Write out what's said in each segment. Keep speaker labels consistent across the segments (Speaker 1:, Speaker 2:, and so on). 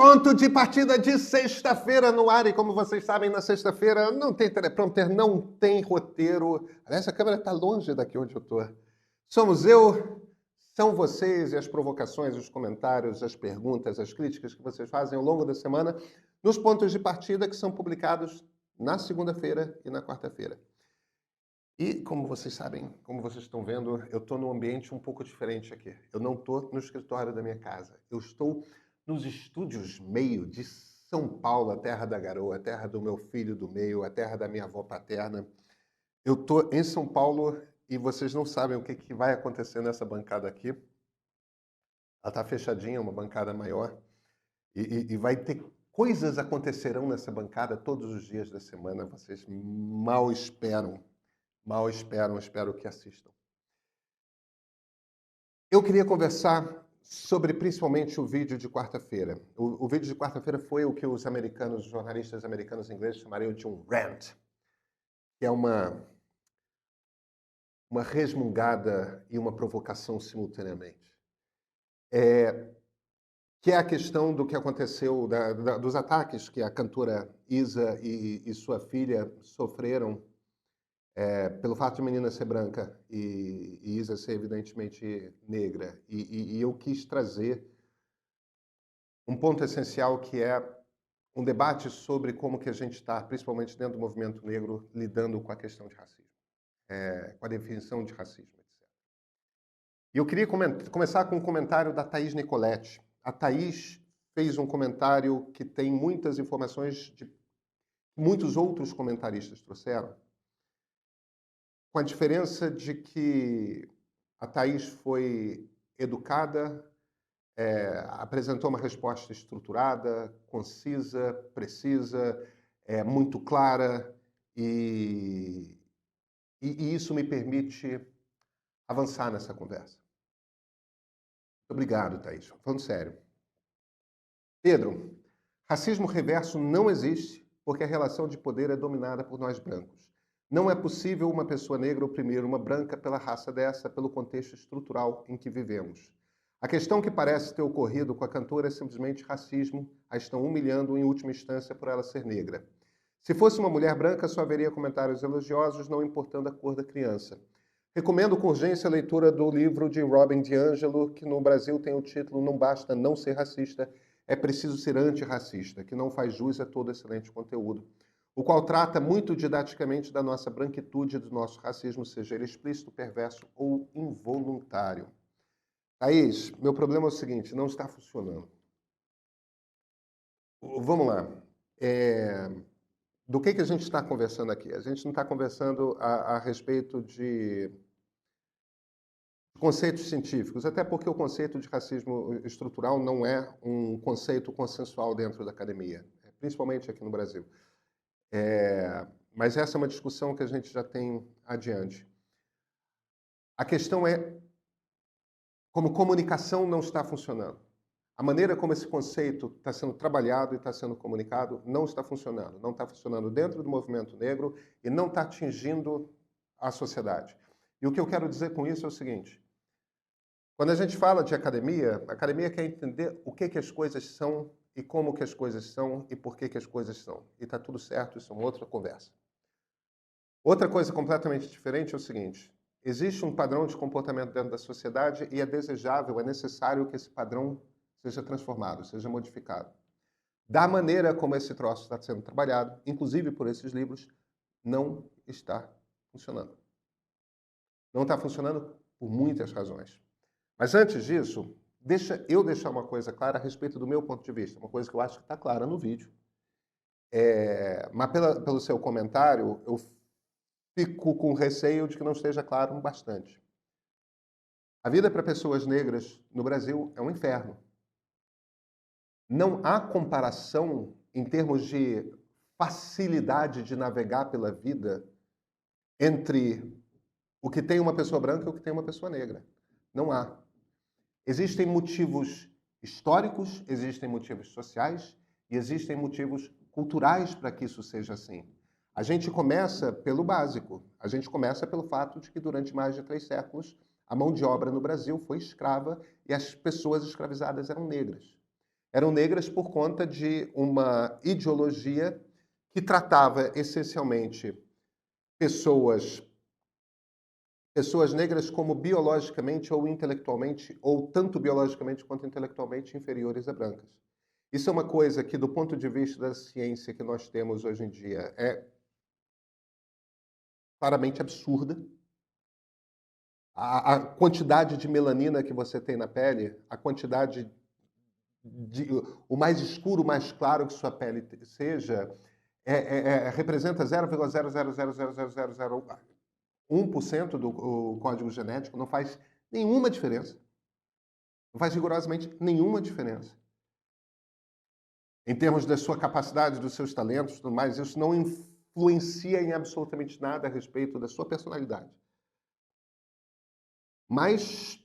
Speaker 1: Ponto de partida de sexta-feira no ar, e como vocês sabem, na sexta-feira não tem teleprompter, não tem roteiro. Aliás, a câmera está longe daqui onde eu estou. Somos eu, são vocês e as provocações, os comentários, as perguntas, as críticas que vocês fazem ao longo da semana nos pontos de partida que são publicados na segunda-feira e na quarta-feira. E, como vocês sabem, como vocês estão vendo, eu estou num ambiente um pouco diferente aqui. Eu não estou no escritório da minha casa. Eu estou nos estúdios meio de São Paulo, a terra da garoa, a terra do meu filho do meio, a terra da minha avó paterna. Eu estou em São Paulo e vocês não sabem o que vai acontecer nessa bancada aqui. Ela está fechadinha, uma bancada maior. E vai ter coisas acontecerão nessa bancada todos os dias da semana. Vocês mal esperam. Mal esperam, espero que assistam. Eu queria conversar sobre principalmente o vídeo de quarta-feira. O vídeo de quarta-feira foi o que os americanos, os jornalistas americanos ingleses chamariam de um rant, que é uma resmungada e uma provocação simultaneamente. Que é a questão do que aconteceu, dos ataques que a cantora Isa e sua filha sofreram pelo fato de a menina ser branca e Isa ser evidentemente negra. E eu quis trazer um ponto essencial, que é um debate sobre como que a gente está, principalmente dentro do movimento negro, lidando com a questão de racismo, com a definição de racismo, etc. E eu queria começar com um comentário da Thaís Nicoletti. A Thaís fez um comentário que tem muitas informações que muitos outros comentaristas trouxeram, com a diferença de que a Thaís foi educada, apresentou uma resposta estruturada, concisa, precisa, muito clara, e isso me permite avançar nessa conversa. Muito obrigado, Thaís. Falando sério. Pedro, racismo reverso não existe porque a relação de poder é dominada por nós brancos. Não é possível uma pessoa negra oprimir uma branca pela raça dessa, pelo contexto estrutural em que vivemos. A questão que parece ter ocorrido com a cantora é simplesmente racismo, a estão humilhando em última instância por ela ser negra. Se fosse uma mulher branca, só haveria comentários elogiosos, não importando a cor da criança. Recomendo com urgência a leitura do livro de Robin DiAngelo, que no Brasil tem o título Não Basta Não Ser Racista, é Preciso Ser Antirracista, que não faz jus a todo excelente conteúdo, o qual trata muito didaticamente da nossa branquitude e do nosso racismo, seja ele explícito, perverso ou involuntário. Thaís, meu problema é o seguinte, não está funcionando. Vamos lá. Do que a gente está conversando aqui? A gente não está conversando a respeito de conceitos científicos, até porque o conceito de racismo estrutural não é um conceito consensual dentro da academia, principalmente aqui no Brasil. Mas essa é uma discussão que a gente já tem adiante. A questão é como comunicação não está funcionando. A maneira como esse conceito está sendo trabalhado e está sendo comunicado não está funcionando. Não está funcionando dentro do movimento negro e não está atingindo a sociedade. E o que eu quero dizer com isso é o seguinte. Quando a gente fala de academia, a academia quer entender o que as coisas são e como que as coisas são e por que as coisas são. E está tudo certo, isso é uma outra conversa. Outra coisa completamente diferente é o seguinte. Existe um padrão de comportamento dentro da sociedade e é desejável, é necessário que esse padrão seja transformado, seja modificado. Da maneira como esse troço está sendo trabalhado, inclusive por esses livros, não está funcionando. Não está funcionando por muitas razões. Mas antes disso, deixa eu deixar uma coisa clara a respeito do meu ponto de vista, uma coisa que eu acho que está clara no vídeo. Mas pelo seu comentário, eu fico com receio de que não esteja claro bastante. A vida para pessoas negras no Brasil é um inferno. Não há comparação em termos de facilidade de navegar pela vida entre o que tem uma pessoa branca e o que tem uma pessoa negra. Não há. Existem motivos históricos, existem motivos sociais e existem motivos culturais para que isso seja assim. A gente começa pelo básico. A gente começa pelo fato de que durante mais de 3 séculos a mão de obra no Brasil foi escrava e as pessoas escravizadas eram negras. eram negras por conta de uma ideologia que tratava essencialmente pessoas pessoas negras como biologicamente ou intelectualmente, ou tanto biologicamente quanto intelectualmente inferiores a brancas. Isso é uma coisa que, do ponto de vista da ciência que nós temos hoje em dia, é claramente absurda. A quantidade de melanina que você tem na pele, a quantidade de, o mais escuro, o mais claro que sua pele seja, representa 0,0000001% do código genético, não faz nenhuma diferença. Não faz rigorosamente nenhuma diferença. Em termos da sua capacidade, dos seus talentos, tudo mais, isso não influencia em absolutamente nada a respeito da sua personalidade. Mas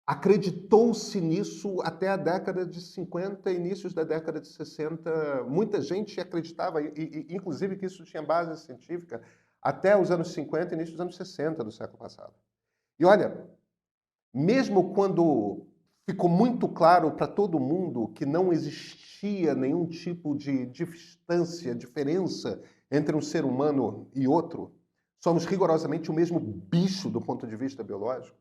Speaker 1: acreditou-se nisso até a década de 50, inícios da década de 60. Muita gente acreditava, inclusive, que isso tinha base científica até os anos 50 e início dos anos 60 do século passado. E olha, mesmo quando ficou muito claro para todo mundo que não existia nenhum tipo de distância, diferença entre um ser humano e outro, somos rigorosamente o mesmo bicho do ponto de vista biológico,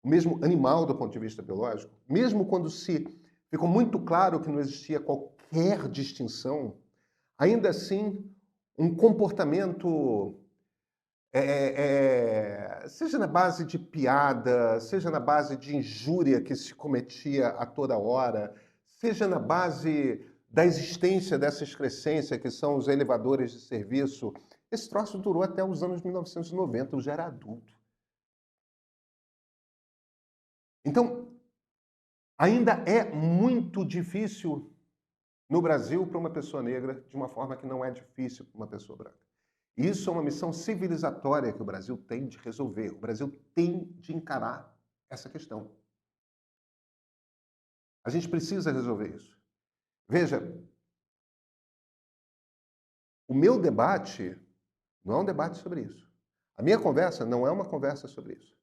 Speaker 1: o mesmo animal do ponto de vista biológico, mesmo quando se ficou muito claro que não existia qualquer distinção, ainda assim, um comportamento seja na base de piada, seja na base de injúria que se cometia a toda hora, seja na base da existência dessa excrescência que são os elevadores de serviço. Esse troço durou até os anos 1990, eu já era adulto. Então, ainda é muito difícil no Brasil para uma pessoa negra de uma forma que não é difícil para uma pessoa branca. Isso é uma missão civilizatória que o Brasil tem de resolver. O Brasil tem de encarar essa questão. A gente precisa resolver isso. Veja, o meu debate não é um debate sobre isso. A minha conversa não é uma conversa sobre isso.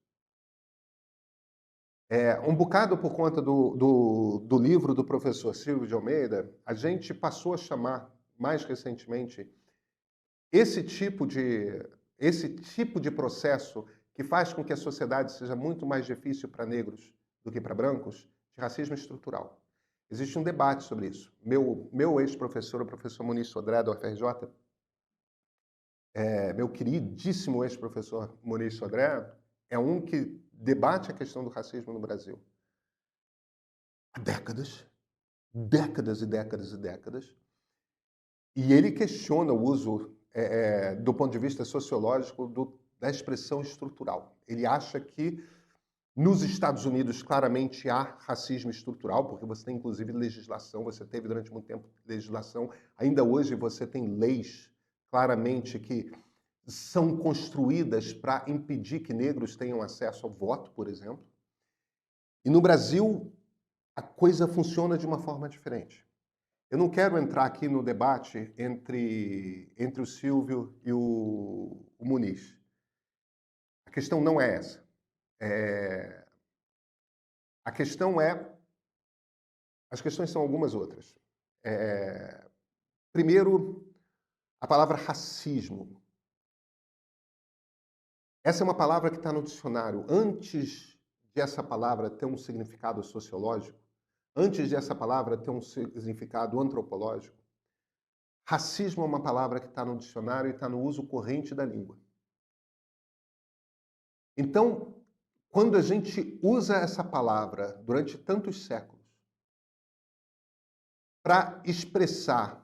Speaker 1: Um bocado por conta do livro do professor Silvio de Almeida, a gente passou a chamar, mais recentemente, esse tipo de processo que faz com que a sociedade seja muito mais difícil para negros do que para brancos, de racismo estrutural. Existe um debate sobre isso. Meu ex-professor, o professor Muniz Sodré, do UFRJ, meu queridíssimo ex-professor Muniz Sodré, é um que debate a questão do racismo no Brasil há décadas, décadas e décadas e décadas, e ele questiona o uso, do ponto de vista sociológico, da expressão estrutural. Ele acha que nos Estados Unidos claramente há racismo estrutural, porque você tem inclusive legislação, você teve durante muito tempo legislação, ainda hoje você tem leis claramente que são construídas para impedir que negros tenham acesso ao voto, por exemplo. E no Brasil a coisa funciona de uma forma diferente. Eu não quero entrar aqui no debate entre o Silvio e o Muniz. A questão não é essa. A questão é... As questões são algumas outras. Primeiro, a palavra racismo. Essa é uma palavra que está no dicionário. Antes de essa palavra ter um significado sociológico, antes de essa palavra ter um significado antropológico, racismo é uma palavra que está no dicionário e está no uso corrente da língua. Então, quando a gente usa essa palavra durante tantos séculos para expressar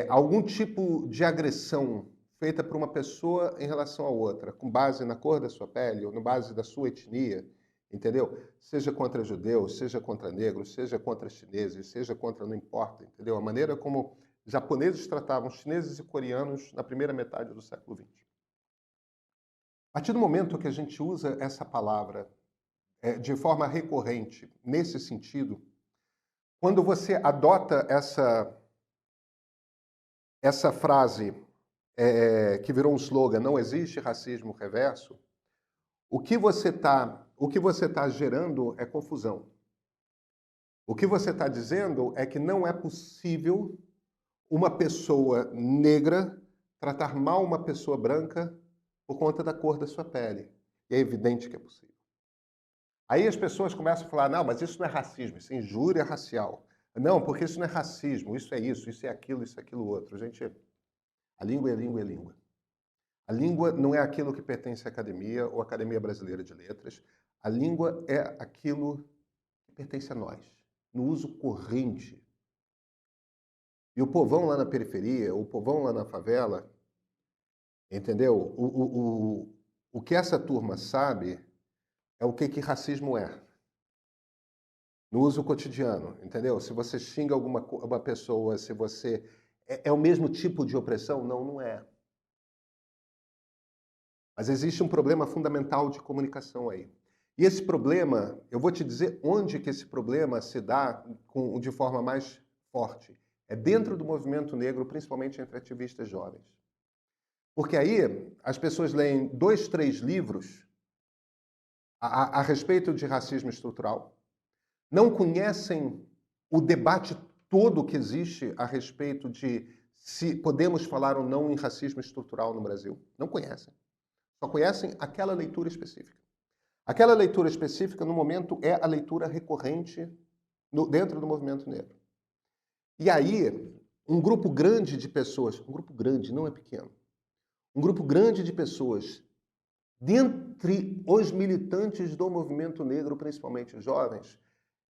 Speaker 1: algum tipo de agressão feita por uma pessoa em relação a outra, com base na cor da sua pele ou na base da sua etnia, entendeu? Seja contra judeus, seja contra negros, seja contra chineses, seja contra... não importa, entendeu? A maneira como japoneses tratavam chineses e coreanos na primeira metade do século XX. A partir do momento que a gente usa essa palavra de forma recorrente, nesse sentido, quando você adota essa frase que virou um slogan, não existe racismo reverso, o que você tá gerando é confusão. O que você está dizendo é que não é possível uma pessoa negra tratar mal uma pessoa branca por conta da cor da sua pele. E é evidente que é possível. Aí as pessoas começam a falar, não, mas isso não é racismo, isso é injúria racial. Não, porque isso não é racismo, isso é aquilo, isso é aquilo outro. Gente, a língua é língua é língua. A língua não é aquilo que pertence à academia ou à Academia Brasileira de Letras. A língua é aquilo que pertence a nós, no uso corrente. E o povão lá na periferia, o povão lá na favela, entendeu? O que essa turma sabe é o que racismo é. No uso cotidiano, entendeu? Se você xinga uma pessoa, se você... É o mesmo tipo de opressão? Não, não é. Mas existe um problema fundamental de comunicação aí. E esse problema, eu vou te dizer onde que esse problema se dá de forma mais forte. É dentro do movimento negro, principalmente entre ativistas jovens. Porque aí as pessoas leem 2, 3 livros a respeito de racismo estrutural, não conhecem o debate todo que existe a respeito de se podemos falar ou não em racismo estrutural no Brasil. Não conhecem. Só conhecem aquela leitura específica. Aquela leitura específica, no momento, é a leitura recorrente dentro do movimento negro. E aí, um grupo grande de pessoas, um grupo grande, não é pequeno, um grupo grande de pessoas, dentre os militantes do movimento negro, principalmente os jovens,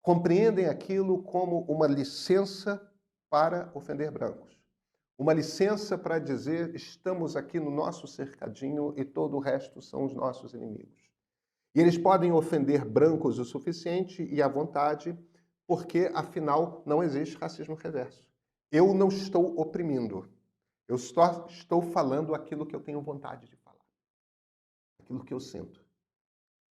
Speaker 1: compreendem aquilo como uma licença para ofender brancos. Uma licença para dizer, estamos aqui no nosso cercadinho e todo o resto são os nossos inimigos. E eles podem ofender brancos o suficiente e à vontade, porque, afinal, não existe racismo reverso. Eu não estou oprimindo. Eu só estou falando aquilo que eu tenho vontade de falar. Aquilo que eu sinto.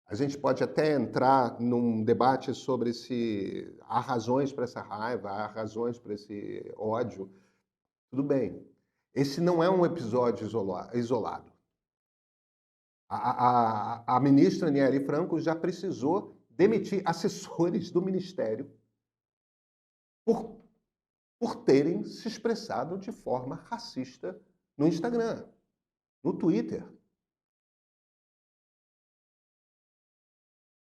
Speaker 1: A gente pode até entrar num debate sobre se há razões para essa raiva, há razões para esse ódio. Tudo bem. Esse não é um episódio isolado. A ministra Nieri Franco já precisou demitir assessores do ministério por terem se expressado de forma racista no Instagram, no Twitter.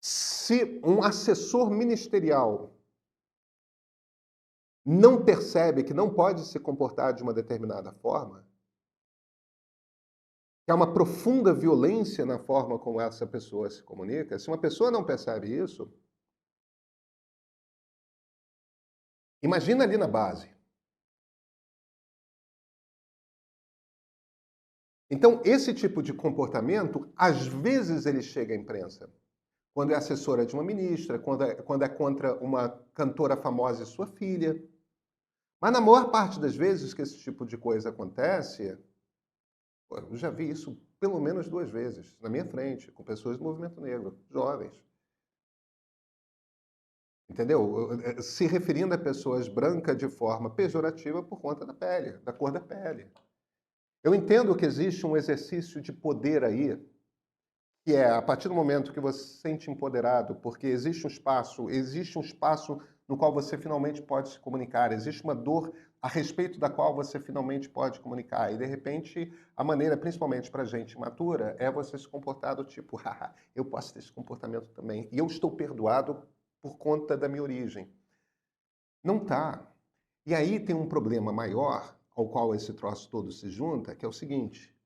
Speaker 1: Se um assessor ministerial não percebe que não pode se comportar de uma determinada forma, que há uma profunda violência na forma como essa pessoa se comunica, se uma pessoa não percebe isso, imagina ali na base. Então, esse tipo de comportamento, às vezes ele chega à imprensa. Quando é assessora de uma ministra, quando é contra uma cantora famosa e sua filha. Mas na maior parte das vezes que esse tipo de coisa acontece, eu já vi isso pelo menos 2 vezes, na minha frente, com pessoas do movimento negro, jovens. Entendeu? Se referindo a pessoas brancas de forma pejorativa por conta da pele, da cor da pele. Eu entendo que existe um exercício de poder aí, que é a partir do momento que você se sente empoderado, porque existe um espaço no qual você finalmente pode se comunicar, existe uma dor a respeito da qual você finalmente pode comunicar, e de repente a maneira, principalmente para gente imatura, é você se comportar do tipo, haha, eu posso ter esse comportamento também, e eu estou perdoado por conta da minha origem. Não tá. E aí tem um problema maior, ao qual esse troço todo se junta, que é o seguinte: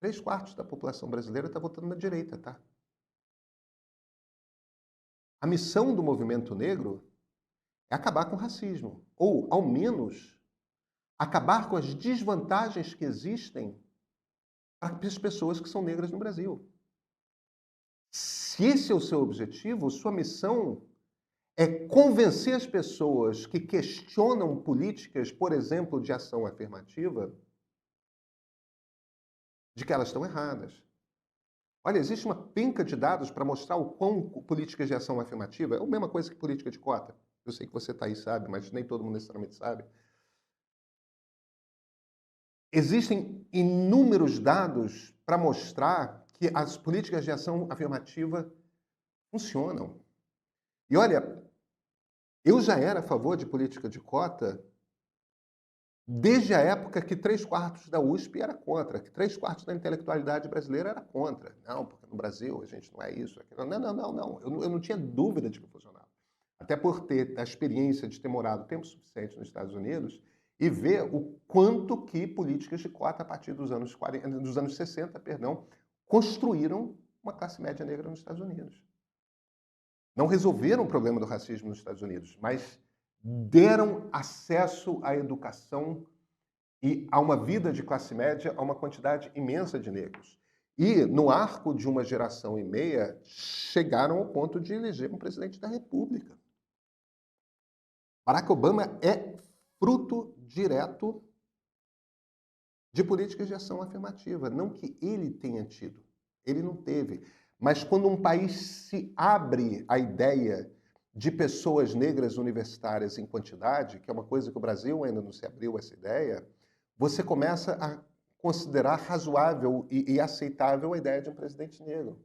Speaker 1: 3/4 da população brasileira está votando na direita, tá? A missão do movimento negro é acabar com o racismo, ou, ao menos, acabar com as desvantagens que existem para as pessoas que são negras no Brasil. Se esse é o seu objetivo, sua missão é convencer as pessoas que questionam políticas, por exemplo, de ação afirmativa, de que elas estão erradas. Olha, existe uma penca de dados para mostrar o quão políticas de ação afirmativa é a mesma coisa que política de cota. Eu sei que você está aí sabe, mas nem todo mundo necessariamente sabe. Existem inúmeros dados para mostrar que as políticas de ação afirmativa funcionam. E olha, Eu já era a favor de política de cota desde a época que 3/4 da USP era contra, que 3/4 da intelectualidade brasileira era contra. Não, porque no Brasil a gente não é isso, aquilo. Não, não, não, não. Eu não tinha dúvida de que funcionava. Até por ter a experiência de ter morado tempo suficiente nos Estados Unidos e ver o quanto que políticas de cota a partir dos anos 40, dos anos 60, perdão, construíram uma classe média negra nos Estados Unidos. Não resolveram o problema do racismo nos Estados Unidos, mas deram acesso à educação e a uma vida de classe média a uma quantidade imensa de negros. E, no arco de uma geração e meia, chegaram ao ponto de eleger um presidente da República. Barack Obama é fruto direto de políticas de ação afirmativa. Não que ele tenha tido, ele não teve. Mas quando um país se abre à ideia de pessoas negras universitárias em quantidade, que é uma coisa que o Brasil ainda não se abriu a essa ideia, você começa a considerar razoável e aceitável a ideia de um presidente negro.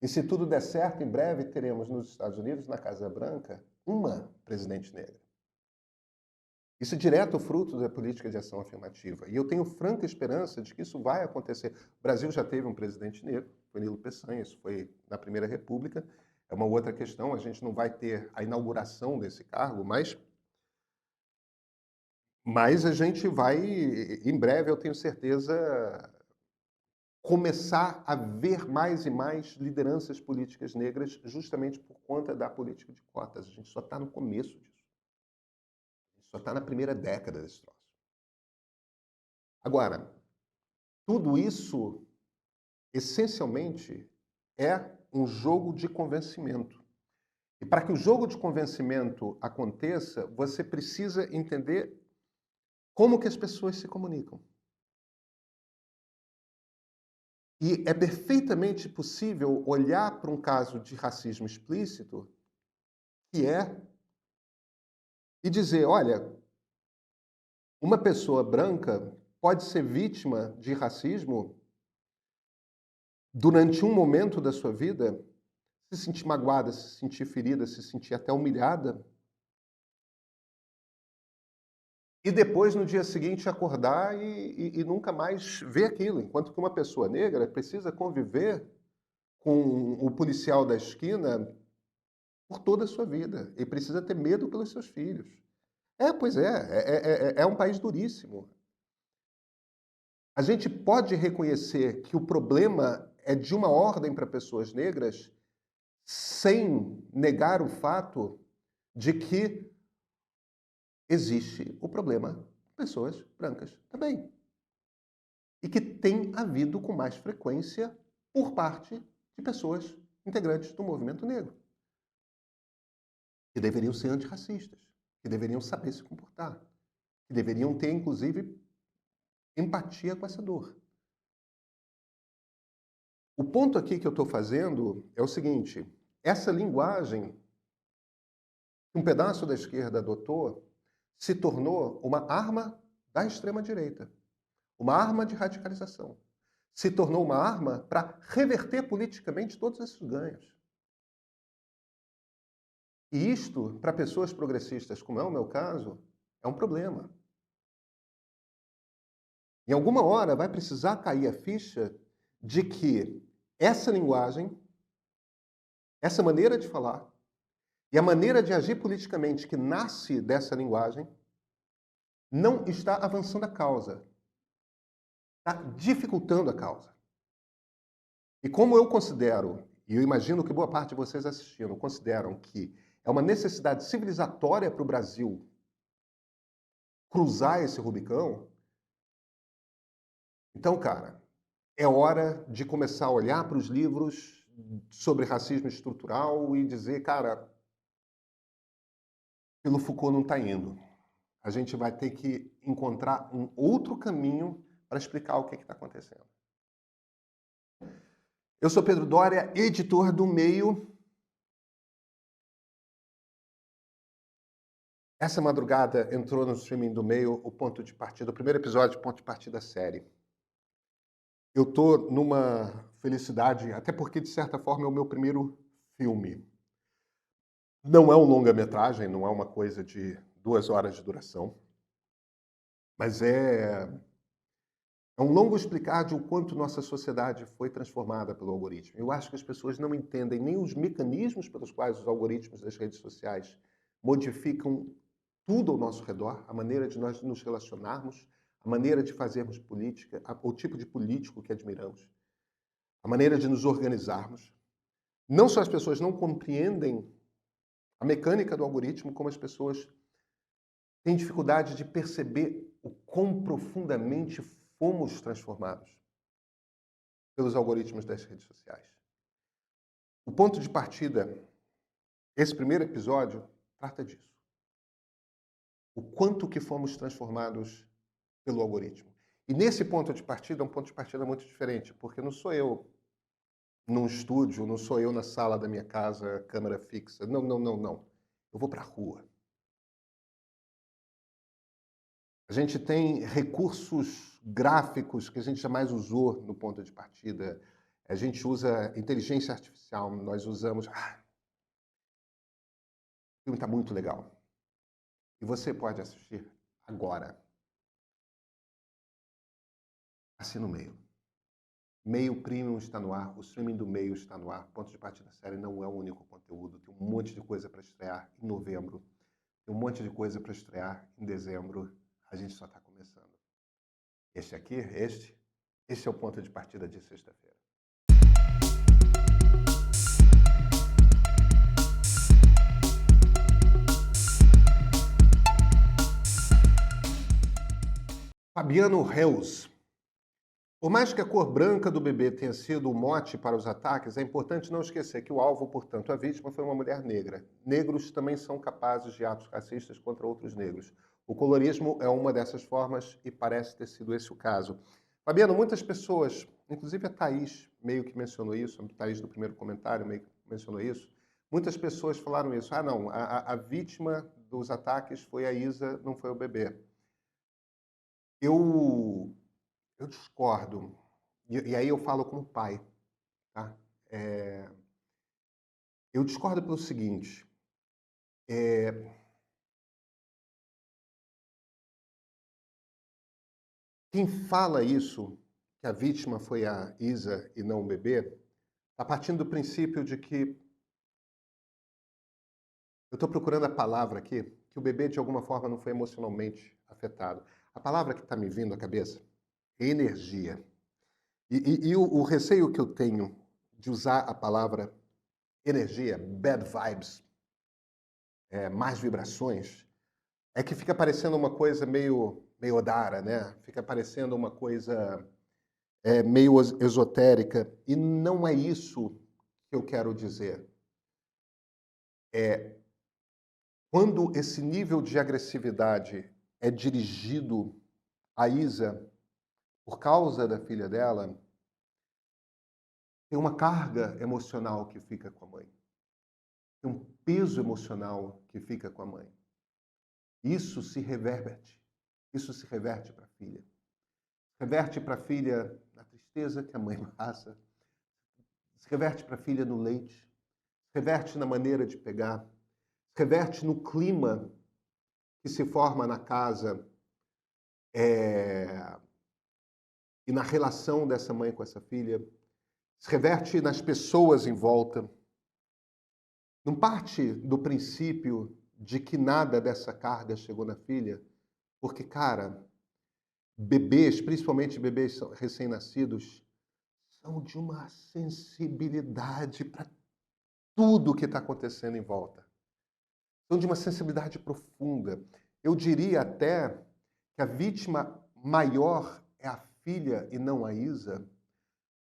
Speaker 1: E se tudo der certo, em breve teremos nos Estados Unidos, na Casa Branca, uma presidente negra. Isso é direto fruto da política de ação afirmativa. E eu tenho franca esperança de que isso vai acontecer. O Brasil já teve um presidente negro, foi Nilo Peçanha, isso foi na Primeira República. É uma outra questão, a gente não vai ter a inauguração desse cargo, mas a gente vai, em breve, eu tenho certeza, começar a ver mais e mais lideranças políticas negras justamente por conta da política de cotas. A gente só está no começo disso. A gente só está na primeira década desse troço. Agora, tudo isso, essencialmente, é um jogo de convencimento. E para que o jogo de convencimento aconteça, você precisa entender como que as pessoas se comunicam. E é perfeitamente possível olhar para um caso de racismo explícito, que é, e dizer, olha, uma pessoa branca pode ser vítima de racismo durante um momento da sua vida, se sentir magoada, se sentir ferida, se sentir até humilhada, e depois, no dia seguinte, acordar e nunca mais ver aquilo. Enquanto que uma pessoa negra precisa conviver com o policial da esquina por toda a sua vida. E precisa ter medo pelos seus filhos. Pois é um país duríssimo. A gente pode reconhecer que o problema é de uma ordem para pessoas negras sem negar o fato de que existe o problema de pessoas brancas também. E que tem havido com mais frequência por parte de pessoas integrantes do movimento negro, que deveriam ser antirracistas, que deveriam saber se comportar, que deveriam ter, inclusive, empatia com essa dor. O ponto aqui que eu estou fazendo é o seguinte: essa linguagem que um pedaço da esquerda adotou se tornou uma arma da extrema-direita, uma arma de radicalização. Se tornou uma arma para reverter politicamente todos esses ganhos. E isto, para pessoas progressistas, como é o meu caso, é um problema. Em alguma hora vai precisar cair a ficha de que essa linguagem, essa maneira de falar e a maneira de agir politicamente que nasce dessa linguagem não está avançando a causa, está dificultando a causa. E como eu considero, e eu imagino que boa parte de vocês assistindo consideram que é uma necessidade civilizatória para o Brasil cruzar esse Rubicão, então, cara, é hora de começar a olhar para os livros sobre racismo estrutural e dizer, cara, pelo Foucault não está indo. A gente vai ter que encontrar um outro caminho para explicar o que está acontecendo. Eu sou Pedro Doria, editor do Meio. Essa madrugada entrou no streaming do Meio o ponto de partida, o primeiro episódio, ponto de partida da série. Eu estou numa felicidade, até porque, de certa forma, é o meu primeiro filme. Não é um longa-metragem, não é uma coisa de 2 horas de duração, mas é um longo explicar de o quanto nossa sociedade foi transformada pelo algoritmo. Eu acho que as pessoas não entendem nem os mecanismos pelos quais os algoritmos das redes sociais modificam tudo ao nosso redor, a maneira de nós nos relacionarmos, a maneira de fazermos política, o tipo de político que admiramos, a maneira de nos organizarmos. Não só as pessoas não compreendem a mecânica do algoritmo, como as pessoas têm dificuldade de perceber o quão profundamente fomos transformados pelos algoritmos das redes sociais. O ponto de partida, esse primeiro episódio, trata disso. O quanto que fomos transformados pelo algoritmo. E nesse ponto de partida, é um ponto de partida muito diferente, porque não sou eu num estúdio, não sou eu na sala da minha casa, câmera fixa. Não, não, não, não. Eu vou para a rua. A gente tem recursos gráficos que a gente jamais usou no ponto de partida. A gente usa inteligência artificial, nós usamos... o filme está muito legal. E você pode assistir agora. Assim no meio. Meio Premium está no ar, o streaming do Meio está no ar. Ponto de partida série não é o único conteúdo. Tem um monte de coisa para estrear em novembro. Tem um monte de coisa para estrear em dezembro. A gente só está começando. Este é o ponto de partida de sexta-feira. Fabiano Reus. Por mais que a cor branca do bebê tenha sido o mote para os ataques, é importante não esquecer que o alvo, portanto, a vítima foi uma mulher negra. Negros também são capazes de atos racistas contra outros negros. O colorismo é uma dessas formas e parece ter sido esse o caso. Fabiano, muitas pessoas, inclusive a Thaís meio que mencionou isso, a Thaís do primeiro comentário meio que mencionou isso, muitas pessoas falaram isso. Ah, não, a vítima dos ataques foi a Isa, não foi o bebê. Eu discordo. E aí eu falo como pai, tá? Eu discordo pelo seguinte. Quem fala isso, que a vítima foi a Isa e não o bebê, está partindo do princípio de que... Eu estou procurando a palavra aqui, que o bebê de alguma forma não foi emocionalmente afetado. A palavra que está me vindo à cabeça é energia. E o receio que eu tenho de usar a palavra energia, bad vibes, más vibrações, é que fica parecendo uma coisa meio Odara, né? Fica parecendo uma coisa meio esotérica. E não é isso que eu quero dizer. Quando esse nível de agressividade é dirigido a Isa por causa da filha dela, tem uma carga emocional que fica com a mãe. Tem um peso emocional que fica com a mãe. Isso se reverte. Isso se reverte para a filha. Reverte para a filha na tristeza que a mãe passa. Se reverte para a filha no leite. Se reverte na maneira de pegar. Se reverte no clima que se forma na casa e na relação dessa mãe com essa filha. Se reverte nas pessoas em volta. Não parte do princípio de que nada dessa carga chegou na filha, porque, cara, bebês, principalmente bebês recém-nascidos, são de uma sensibilidade para tudo o que está acontecendo em volta. São de uma sensibilidade profunda. Eu diria até que a vítima maior é a filha e não a Isa,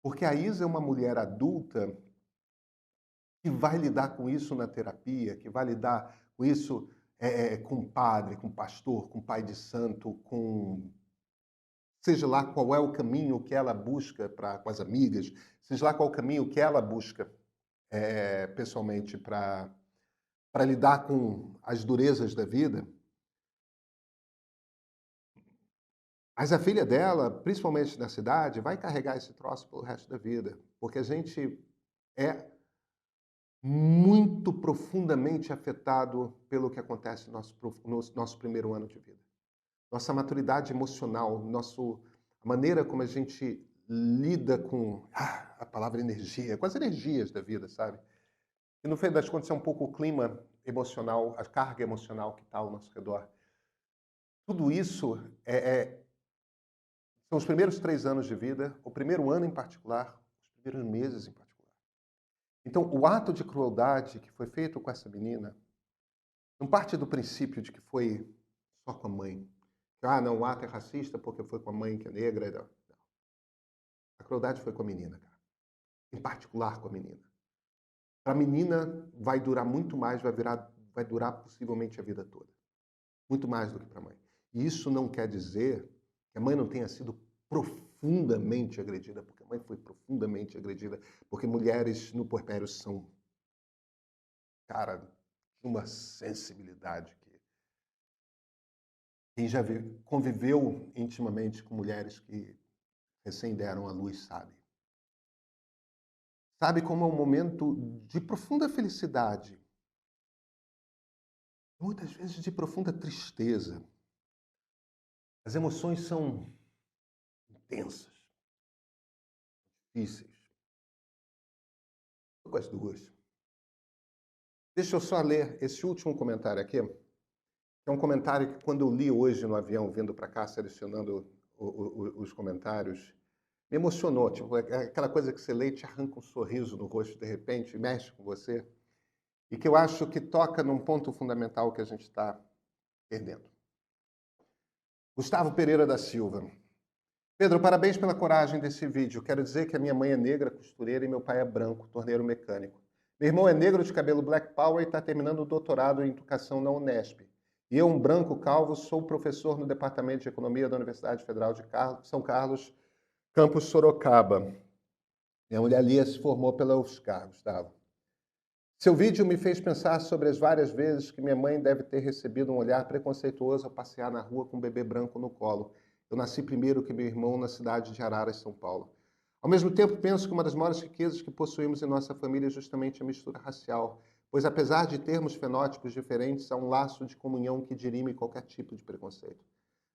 Speaker 1: porque a Isa é uma mulher adulta que vai lidar com isso na terapia, que vai lidar com isso com o padre, com o pastor, com o pai de santo, com... seja lá qual é o caminho que ela busca com as amigas, seja lá qual é o caminho que ela busca pessoalmente para lidar com as durezas da vida. Mas a filha dela, principalmente na cidade, vai carregar esse troço pelo resto da vida, porque a gente é muito profundamente afetado pelo que acontece no nosso primeiro ano de vida. Nossa maturidade emocional, a maneira como a gente lida com a palavra energia, com as energias da vida, sabe? E no fim das contas é um pouco o clima emocional, a carga emocional que está ao nosso redor. Tudo isso são os primeiros 3 anos de vida, o primeiro ano em particular, os primeiros meses em particular. Então, o ato de crueldade que foi feito com essa menina não parte do princípio de que foi só com a mãe. Não, o ato é racista porque foi com a mãe que é negra. Não. A crueldade foi com a menina, cara. Em particular com a menina. Para a menina vai durar muito mais, vai durar possivelmente a vida toda. Muito mais do que para a mãe. E isso não quer dizer que a mãe não tenha sido profundamente agredida, porque a mãe foi profundamente agredida, porque mulheres no puerpério são, cara, de uma sensibilidade que quem já conviveu intimamente com mulheres que recém deram à luz sabe. Sabe como é um momento de profunda felicidade, muitas vezes de profunda tristeza. As emoções são intensas, difíceis. Estou com as duas. Deixa eu só ler esse último comentário aqui, que é um comentário que quando eu li hoje no avião, vindo para cá, selecionando os comentários, me emocionou. Tipo, é aquela coisa que você lê e te arranca um sorriso no rosto de repente, mexe com você, e que eu acho que toca num ponto fundamental que a gente está perdendo. Gustavo Pereira da Silva. Pedro, parabéns pela coragem desse vídeo. Quero dizer que a minha mãe é negra, costureira, e meu pai é branco, torneiro mecânico. Meu irmão é negro, de cabelo black power e está terminando o doutorado em educação na Unesp. E eu, um branco calvo, sou professor no Departamento de Economia da Universidade Federal de São Carlos, campus Sorocaba. Minha mulher Lia se formou pela UFSCar, Gustavo. Seu vídeo me fez pensar sobre as várias vezes que minha mãe deve ter recebido um olhar preconceituoso ao passear na rua com um bebê branco no colo. Eu nasci primeiro que meu irmão na cidade de Araras, São Paulo. Ao mesmo tempo, penso que uma das maiores riquezas que possuímos em nossa família é justamente a mistura racial, pois apesar de termos fenótipos diferentes, há um laço de comunhão que dirime qualquer tipo de preconceito.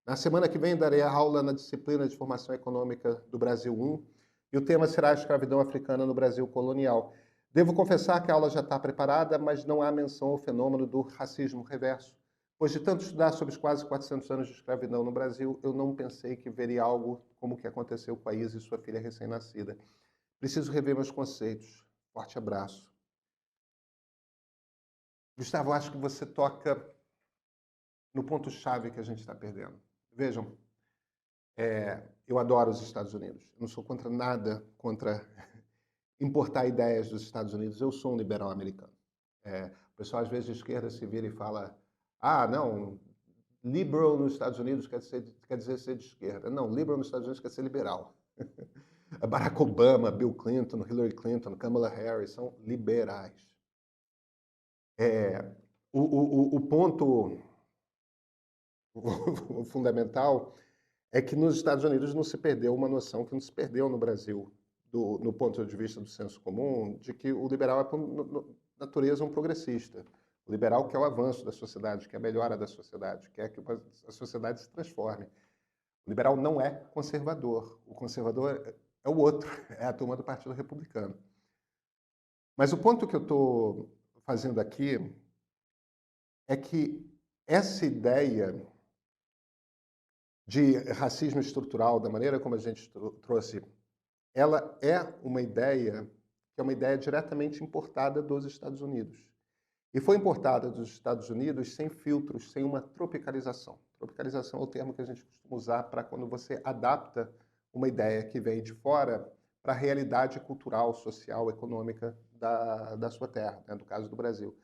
Speaker 1: Na semana que vem, darei a aula na disciplina de Formação Econômica do Brasil 1, e o tema será a escravidão africana no Brasil colonial. Devo confessar que a aula já está preparada, mas não há menção ao fenômeno do racismo reverso. Pois de tanto estudar sobre os quase 400 anos de escravidão no Brasil, eu não pensei que veria algo como o que aconteceu com a Isa e sua filha recém-nascida. Preciso rever meus conceitos. Forte abraço. Gustavo, acho que você toca no ponto-chave que a gente está perdendo. Vejam, eu adoro os Estados Unidos. Eu não sou contra nada, contra importar ideias dos Estados Unidos. Eu sou um liberal americano. O pessoal, às vezes, de esquerda se vira e fala: não, liberal nos Estados Unidos quer dizer ser de esquerda. Não, liberal nos Estados Unidos quer ser liberal. Barack Obama, Bill Clinton, Hillary Clinton, Kamala Harris são liberais. O ponto fundamental é que nos Estados Unidos não se perdeu uma noção que não se perdeu no Brasil, no ponto de vista do senso comum, de que o liberal é, por natureza, um progressista. O liberal quer o avanço da sociedade, quer a melhora da sociedade, quer que a sociedade se transforme. O liberal não é conservador. O conservador é o outro, é a turma do Partido Republicano. Mas o ponto que eu estou fazendo aqui é que essa ideia de racismo estrutural, da maneira como a gente trouxe, ela é uma ideia que é uma ideia diretamente importada dos Estados Unidos. E foi importada dos Estados Unidos sem filtros, sem uma tropicalização. Tropicalização é o termo que a gente costuma usar para quando você adapta uma ideia que vem de fora para a realidade cultural, social, econômica da sua terra, né? No caso do Brasil.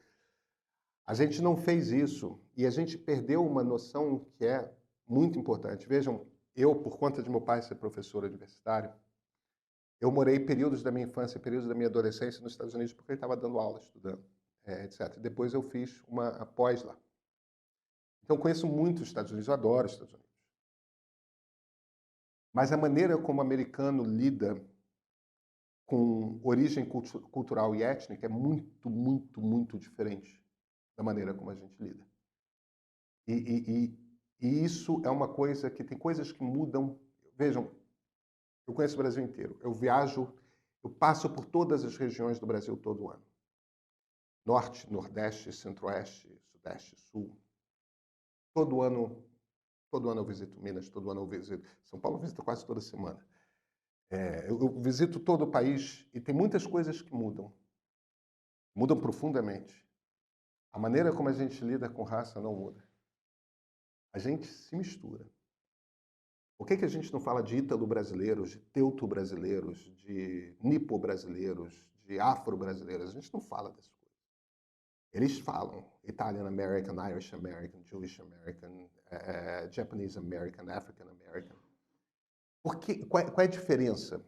Speaker 1: A gente não fez isso e a gente perdeu uma noção que é muito importante. Vejam, eu, por conta de meu pai ser professor universitário, eu morei períodos da minha infância, períodos da minha adolescência nos Estados Unidos porque ele estava dando aula, estudando, etc. Depois eu fiz uma pós lá. Então, eu conheço muito os Estados Unidos, eu adoro os Estados Unidos. Mas a maneira como o americano lida com origem cultural e étnica é muito, muito, muito diferente da maneira como a gente lida. E, e, e isso é uma coisa que tem coisas que mudam. Vejam, eu conheço o Brasil inteiro. Eu viajo, eu passo por todas as regiões do Brasil todo ano. Norte, Nordeste, Centro-Oeste, Sudeste, Sul. Todo ano eu visito Minas, todo ano eu visito São Paulo, eu visito quase toda semana. Eu visito todo o país e tem muitas coisas que mudam profundamente. A maneira como a gente lida com raça não muda. A gente se mistura. Por que a gente não fala de ítalo-brasileiros, de teuto-brasileiros, de nipo-brasileiros, de afro-brasileiros? A gente não fala dessas coisas. Eles falam Italian American, Irish American, Jewish American, Japanese American, African American. Qual é a diferença?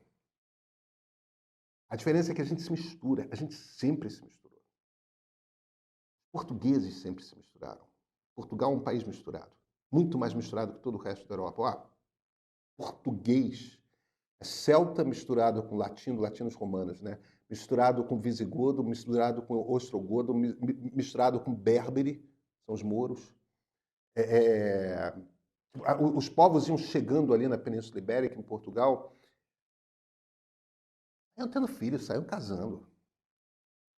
Speaker 1: A diferença é que a gente se mistura. A gente sempre se misturou. Os portugueses sempre se misturaram. Portugal é um país misturado. Muito mais misturado que todo o resto da Europa. Português é celta misturado com latino, latinos romanos, né? Misturado com visigodo, misturado com ostrogodo, misturado com berbere, são os mouros. Os povos iam chegando ali na Península Ibérica, em Portugal, iam tendo filhos, saíam casando.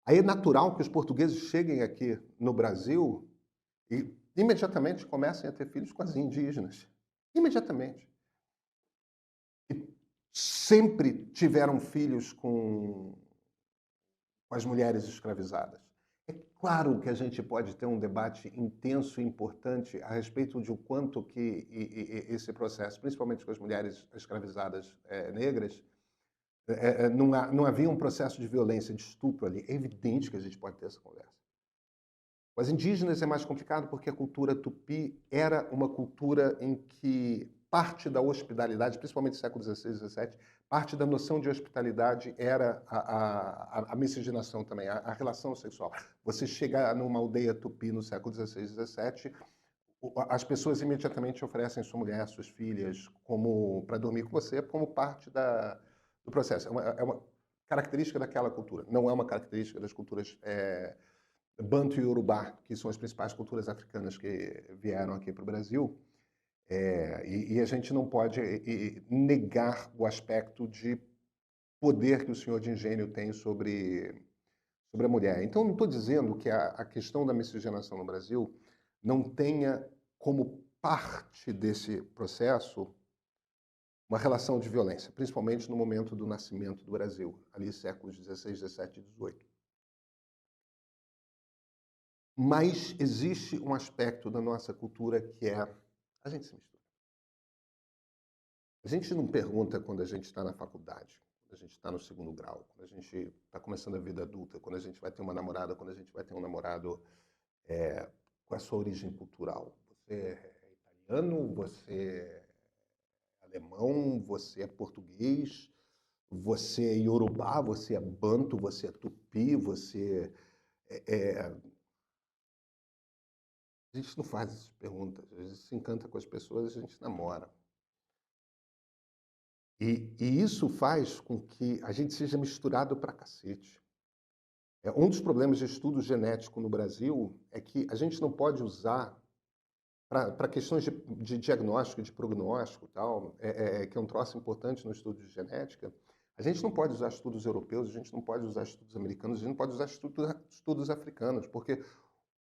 Speaker 1: Aí é natural que os portugueses cheguem aqui no Brasil e imediatamente comecem a ter filhos com as indígenas. Imediatamente. E sempre tiveram filhos com as mulheres escravizadas. É claro que a gente pode ter um debate intenso e importante a respeito de o quanto que esse processo, principalmente com as mulheres escravizadas negras, não havia um processo de violência, de estupro ali. É evidente que a gente pode ter essa conversa. Com as indígenas é mais complicado porque a cultura tupi era uma cultura em que parte da hospitalidade, principalmente no século XVI e XVII, parte da noção de hospitalidade era a miscigenação também, a relação sexual. Você chega numa aldeia tupi no século XVI e XVII, as pessoas imediatamente oferecem sua mulher, suas filhas, como para dormir com você, como parte do processo. É uma característica daquela cultura. Não é uma característica das culturas Banto e Urubá, que são as principais culturas africanas que vieram aqui para o Brasil. E a gente não pode negar o aspecto de poder que o senhor de engenho tem sobre a mulher. Então, não estou dizendo que a questão da miscigenação no Brasil não tenha como parte desse processo uma relação de violência, principalmente no momento do nascimento do Brasil, ali séculos XVI, XVII e XVIII. Mas existe um aspecto da nossa cultura que é a gente se mistura. A gente não pergunta quando a gente está na faculdade, quando a gente está no segundo grau, quando a gente está começando a vida adulta, quando a gente vai ter uma namorada, quando a gente vai ter um namorado, com a sua origem cultural. Você é italiano, você é alemão, você é português, você é iorubá, você é banto, você é tupi, você A gente não faz essas perguntas, a gente se encanta com as pessoas, a gente namora. E isso faz com que a gente seja misturado pra cacete. Um dos problemas de estudo genético no Brasil é que a gente não pode usar para questões de diagnóstico, de prognóstico, tal, que é um troço importante no estudo de genética. A gente não pode usar estudos europeus, a gente não pode usar estudos americanos, a gente não pode usar estudos africanos, porque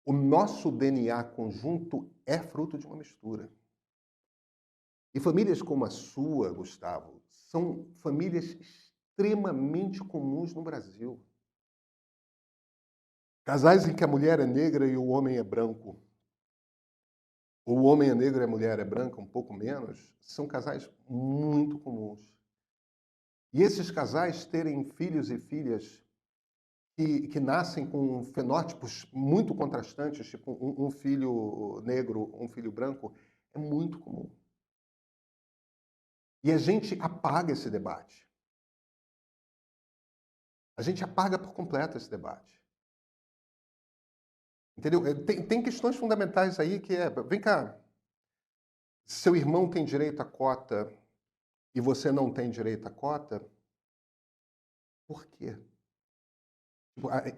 Speaker 1: o nosso DNA conjunto é fruto de uma mistura. E famílias como a sua, Gustavo, são famílias extremamente comuns no Brasil. Casais em que a mulher é negra e o homem é branco, ou o homem é negro e a mulher é branca, um pouco menos, são casais muito comuns. E esses casais terem filhos e filhas que nascem com fenótipos muito contrastantes, tipo um filho negro, um filho branco, é muito comum. E a gente apaga esse debate. A gente apaga por completo esse debate. Entendeu? Tem questões fundamentais aí que vem cá, seu irmão tem direito à cota e você não tem direito à cota, Por quê?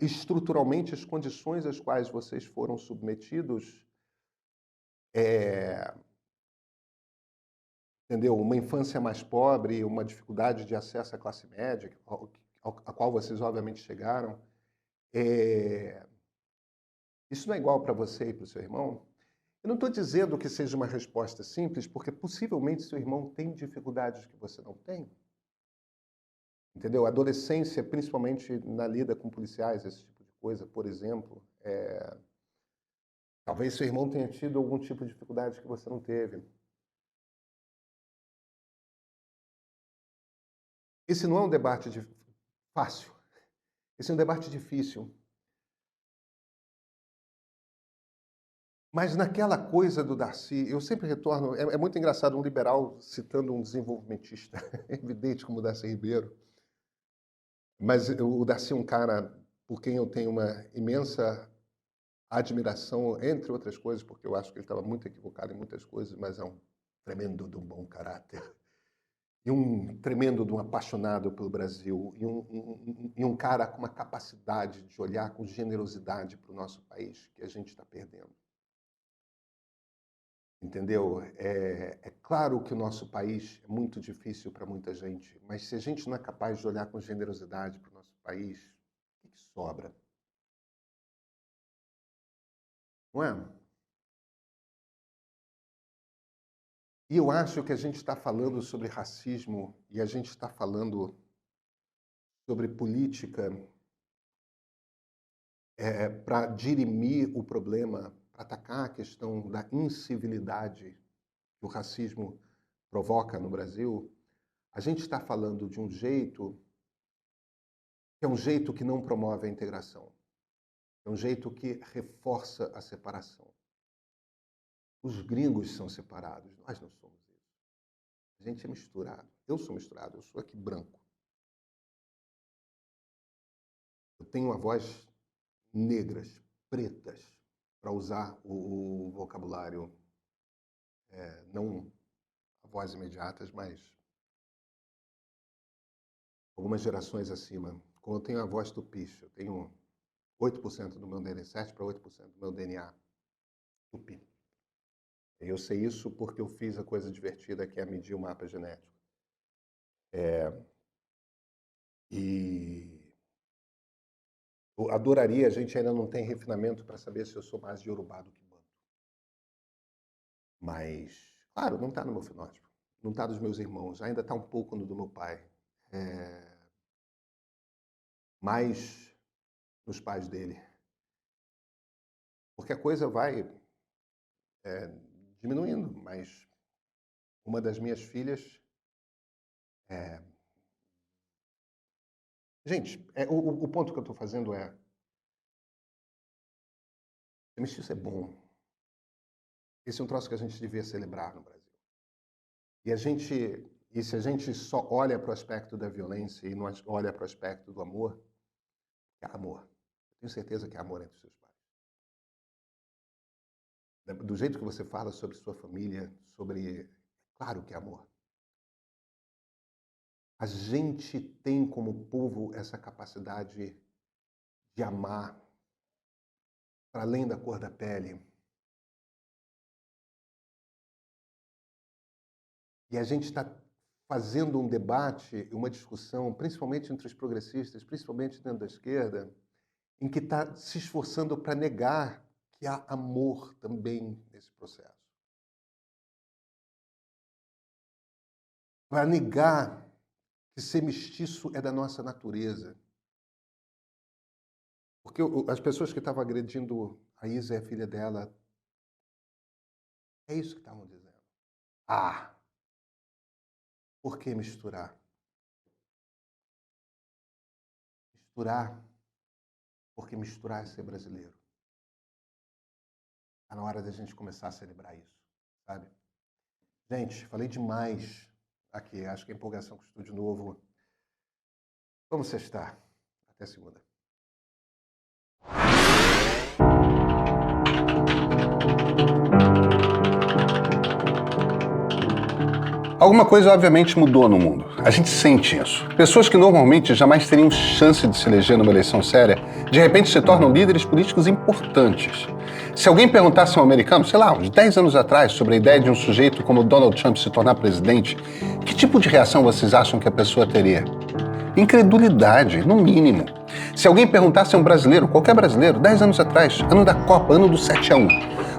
Speaker 1: Estruturalmente, as condições às quais vocês foram submetidos, entendeu? Uma infância mais pobre, uma dificuldade de acesso à classe média, a qual vocês obviamente chegaram, isso não é igual para você e para o seu irmão? Eu não estou dizendo que seja uma resposta simples, porque possivelmente seu irmão tem dificuldades que você não tem. Entendeu? A adolescência, principalmente na lida com policiais, esse tipo de coisa, por exemplo, talvez seu irmão tenha tido algum tipo de dificuldade que você não teve. Esse não é um debate fácil. Esse é um debate difícil. Mas naquela coisa do Darcy, eu sempre retorno... É muito engraçado um liberal citando um desenvolvimentista, evidente como o Darcy Ribeiro. Mas o Darcy é um cara por quem eu tenho uma imensa admiração, entre outras coisas, porque eu acho que ele estava muito equivocado em muitas coisas, mas é um tremendo de um bom caráter. E um tremendo de um apaixonado pelo Brasil. E um cara com uma capacidade de olhar com generosidade para o nosso país, que a gente está perdendo. Entendeu? É claro que o nosso país é muito difícil para muita gente, mas se a gente não é capaz de olhar com generosidade para o nosso país, o que sobra? Não é? E eu acho que a gente está falando sobre racismo e a gente está falando sobre política para dirimir o problema, para atacar a questão da incivilidade que o racismo provoca no Brasil. A gente está falando de um jeito que é um jeito que não promove a integração. É um jeito que reforça a separação. Os gringos são separados, nós não somos isso. A gente é misturado. Eu sou misturado, eu sou aqui branco. Eu tenho uma voz negras, pretas, para usar o vocabulário, não a voz imediatas, mas algumas gerações acima. Como eu tenho a voz tupi, eu tenho 8% do meu DNA, 7 para 8% do meu DNA tupi. Eu sei isso porque eu fiz a coisa divertida que é medir o mapa genético. E eu adoraria, a gente ainda não tem refinamento para saber se eu sou mais de Yorubá do que Banto. Mas, claro, não está no meu fenótipo, não está dos meus irmãos, ainda está um pouco no do meu pai. Mais nos pais dele. Porque a coisa vai diminuindo, mas uma das minhas filhas... Gente, o ponto que eu estou fazendo é... Ser mestiço é bom. Esse é um troço que a gente devia celebrar no Brasil. E se a gente só olha para o aspecto da violência e não olha para o aspecto do amor, é amor. Eu tenho certeza que é amor entre os seus pais. Do jeito que você fala sobre sua família, sobre... Claro que é amor. A gente tem como povo essa capacidade de amar para além da cor da pele. E a gente está fazendo um debate, uma discussão, principalmente entre os progressistas, principalmente dentro da esquerda, em que está se esforçando para negar que há amor também nesse processo. Para negar que ser mestiço é da nossa natureza. Porque as pessoas que estavam agredindo a Isa e a filha dela, é isso que estavam dizendo. Ah, por que misturar? Misturar, porque misturar é ser brasileiro. Está na hora da gente começar a celebrar isso, sabe? Gente, falei demais aqui. Acho que a empolgação com o estúdio novo. Vamos sextar. Até segunda. Alguma coisa, obviamente, mudou no mundo.
Speaker 2: A gente sente isso. Pessoas que normalmente jamais teriam chance de se eleger numa eleição séria, de repente se tornam líderes políticos importantes. Se alguém perguntasse a um americano, sei lá, uns 10 anos atrás, sobre a ideia de um sujeito como Donald Trump se tornar presidente, que tipo de reação vocês acham que a pessoa teria? Incredulidade, no mínimo. Se alguém perguntasse a um brasileiro, qualquer brasileiro, 10 anos atrás, ano da Copa, ano do 7-1,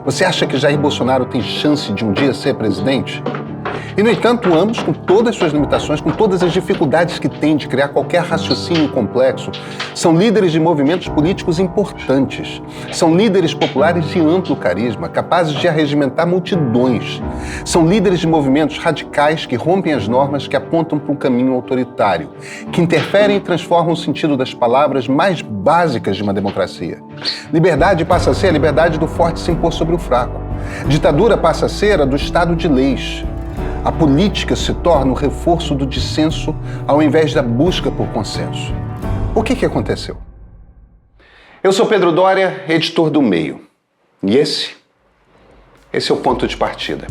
Speaker 2: você acha que Jair Bolsonaro tem chance de um dia ser presidente? E, no entanto, ambos, com todas as suas limitações, com todas as dificuldades que têm de criar qualquer raciocínio complexo, são líderes de movimentos políticos importantes. São líderes populares de amplo carisma, capazes de arregimentar multidões. São líderes de movimentos radicais que rompem as normas, que apontam para um caminho autoritário, que interferem e transformam o sentido das palavras mais básicas de uma democracia. Liberdade passa a ser a liberdade do forte se impor sobre o fraco. Ditadura passa a ser a do Estado de leis. A política se torna o reforço do dissenso ao invés da busca por consenso. O que aconteceu? Eu sou Pedro Doria, editor do Meio. E esse é o ponto de partida.